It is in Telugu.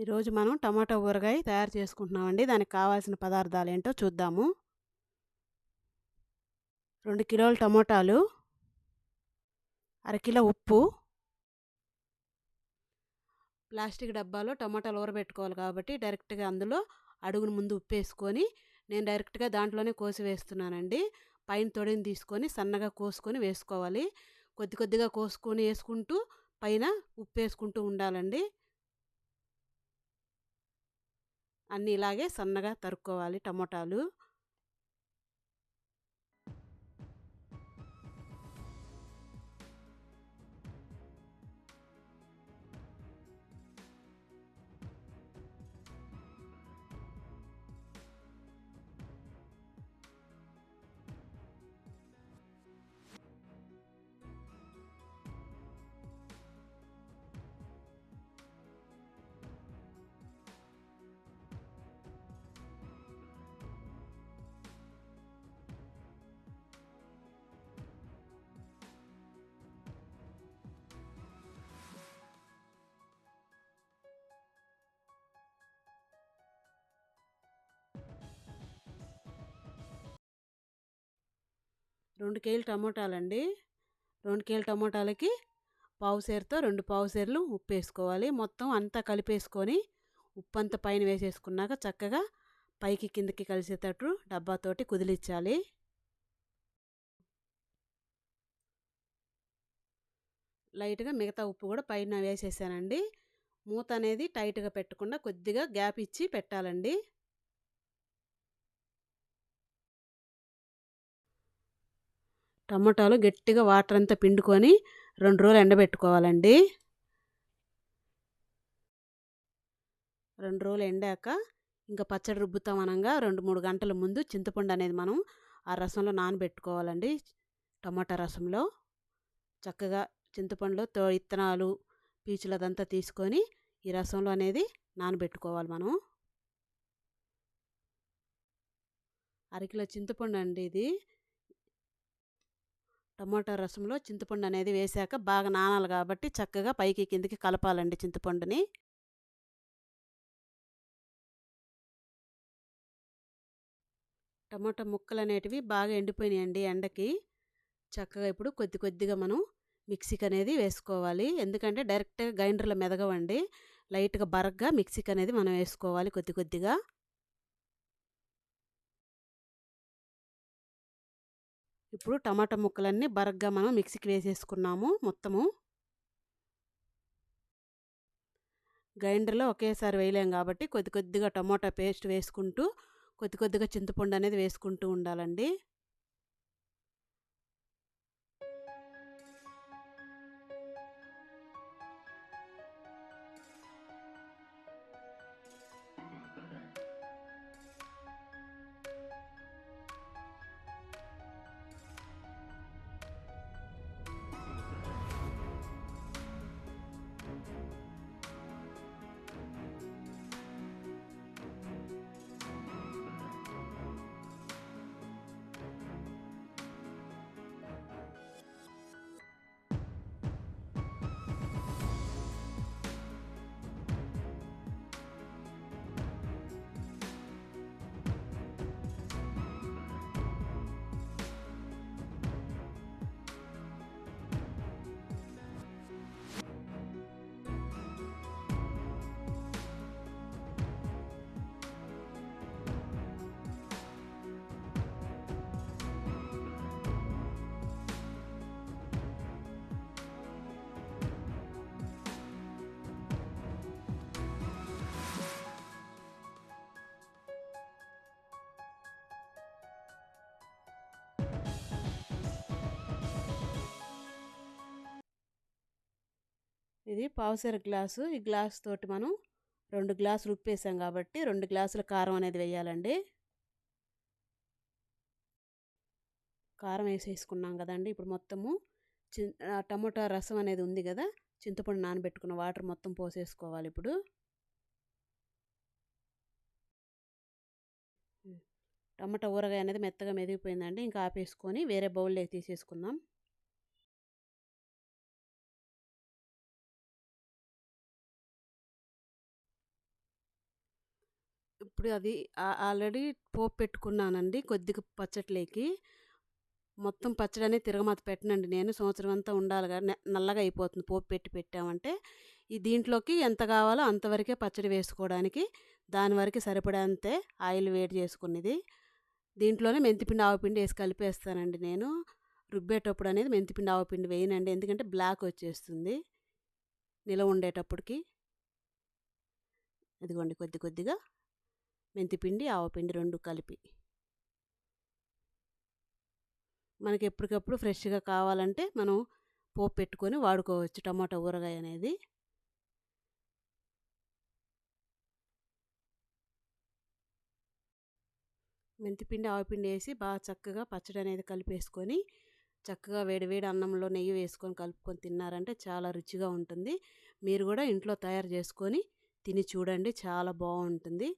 ఈరోజు మనం టమాటా ఊరగాయ తయారు చేసుకుంటున్నామండి. దానికి కావాల్సిన పదార్థాలు ఏంటో చూద్దాము. 2 కిలోల టమోటాలు, అరకిలో ఉప్పు, ప్లాస్టిక్ డబ్బాలో టమాటాలు ఊరబెట్టుకోవాలి కాబట్టి డైరెక్ట్‌గా అందులో అడుగున ముందు ఉప్పేసుకొని, నేను డైరెక్ట్‌గా దాంట్లోనే కోసి వేస్తున్నానండి. పైన తొడిని తీసుకొని సన్నగా కోసుకొని వేసుకోవాలి. కొద్ది కొద్దిగా కోసుకొని ఏసుకుంటూ పైన ఉప్పేసుకుంటూ ఉండాలండి. అన్నీ ఇలాగే సన్నగా తరుక్కోవాలి టమోటాలు. 2 కేజీల టమోటాలండి. 2 కేజీల టమోటాలకి పావుసేరుతో 2 పావుసేర్లు ఉప్పేసుకోవాలి. మొత్తం అంతా కలిపేసుకొని ఉప్పంతా పైన వేసేసుకున్నాక చక్కగా పైకి కిందకి కలిసేటట్టు డబ్బాతోటి కుదిలించాలి. లైట్‌గా మిగతా ఉప్పు కూడా పైన వేసేసానండి. మూత అనేది టైట్‌గా పెట్టకుండా కొద్దిగా గ్యాప్ ఇచ్చి పెట్టాలండి. టమోటాలు గట్టిగా వాటర్ అంతా పిండుకొని 2 రోజులు ఎండబెట్టుకోవాలండి. 2 రోజులు ఎండాక ఇంకా పచ్చడి రుబ్బుతాం అనంగా 2, 3 గంటల ముందు చింతపండు అనేది మనం ఆ రసంలో నానబెట్టుకోవాలండి. టమాటా రసంలో చక్కగా చింతపండులో ఇత్తనాలు, పీచులు అదంతా తీసుకొని ఈ రసంలో అనేది నానబెట్టుకోవాలి మనం. అరకిలో చింతపండు అండి ఇది. టమాటా రసంలో చింతపండు అనేది వేశాక బాగా నానాలి కాబట్టి చక్కగా పైకి కిందకి కలపాలండి చింతపండుని. టమాటా ముక్కలు అనేటివి బాగా ఎండిపోయినాయండి ఎండకి. చక్కగా ఇప్పుడు కొద్ది కొద్దిగా మనం మిక్సీకి అనేది వేసుకోవాలి. ఎందుకంటే డైరెక్ట్‌గా గ్రైండర్‌లో మెదగవండి. లైట్‌గా బరగ్గా మిక్సీకి అనేది మనం వేసుకోవాలి కొద్ది కొద్దిగా. ఇప్పుడు టమాటా ముక్కలన్నీ బరగ్గా మనం మిక్సీకి వేసేసుకున్నాము మొత్తము. గ్రైండర్‌లో ఒకేసారి వేయలేం కాబట్టి కొద్ది కొద్దిగా టమాటా పేస్ట్ వేసుకుంటూ, కొద్ది కొద్దిగా చింతపండు అనేది వేసుకుంటూ ఉండాలండి. ఇది పావుసేరు గ్లాసు. ఈ గ్లాస్ తోటి మనం 2 గ్లాసులు ఉప్పేసాం కాబట్టి 2 గ్లాసుల కారం అనేది వేయాలండి. కారం వేసేసుకున్నాం కదండి. ఇప్పుడు మొత్తము టమోటా రసం అనేది ఉంది కదా, చింతపండు నానబెట్టుకున్న వాటర్ మొత్తం పోసేసుకోవాలి ఇప్పుడు. టమాటా ఊరగాయ అనేది మెత్తగా మెదిగిపోయిందండి. ఇంకా ఆపేసుకొని వేరే బౌల్లోకి తీసేసుకుందాం. ఇప్పుడు అది ఆల్రెడీ పోపు పెట్టుకున్నానండి కొద్దిగా పచ్చట్లేకి. మొత్తం పచ్చడనేది తిరగమాత పెట్టనండి నేను. సంవత్సరం అంతా ఉండాలిగా నల్లగా అయిపోతుంది పోపు పెట్టామంటే. దీంట్లోకి ఎంత కావాలో అంతవరకే పచ్చడి వేసుకోవడానికి, దాని వరకే సరిపడేంతే ఆయిల్ వేడి చేసుకున్నది. దీంట్లోనే మెంతిపిండి, ఆవపిండి ఏసి కలిపేస్తానండి నేను. రుబ్బేటప్పుడు అనేది మెంతిపిండి, ఆవపిండి వేయనండి. ఎందుకంటే బ్లాక్ వచ్చేస్తుంది నిలవ ఉండేటప్పటికి. ఇదిగోండి కొద్ది కొద్దిగా మెంతిపిండి, ఆవపిండి 2 కలిపి. మనకి ఎప్పటికప్పుడు ఫ్రెష్‌గా కావాలంటే మనం పోపు పెట్టుకొని వాడుకోవచ్చు టమాటా ఊరగాయ అనేది. మెంతిపిండి, ఆవపిండి ఏసి బాగా చక్కగా పచ్చడి అనేది కలిపేసుకొని, చక్కగా వేడి వేడి అన్నంలో నెయ్యి వేసుకొని కలుపుకొని తిన్నారంటే చాలా రుచిగా ఉంటుంది. మీరు కూడా ఇంట్లో తయారు చేసుకొని తిని చూడండి, చాలా బాగుంటుంది.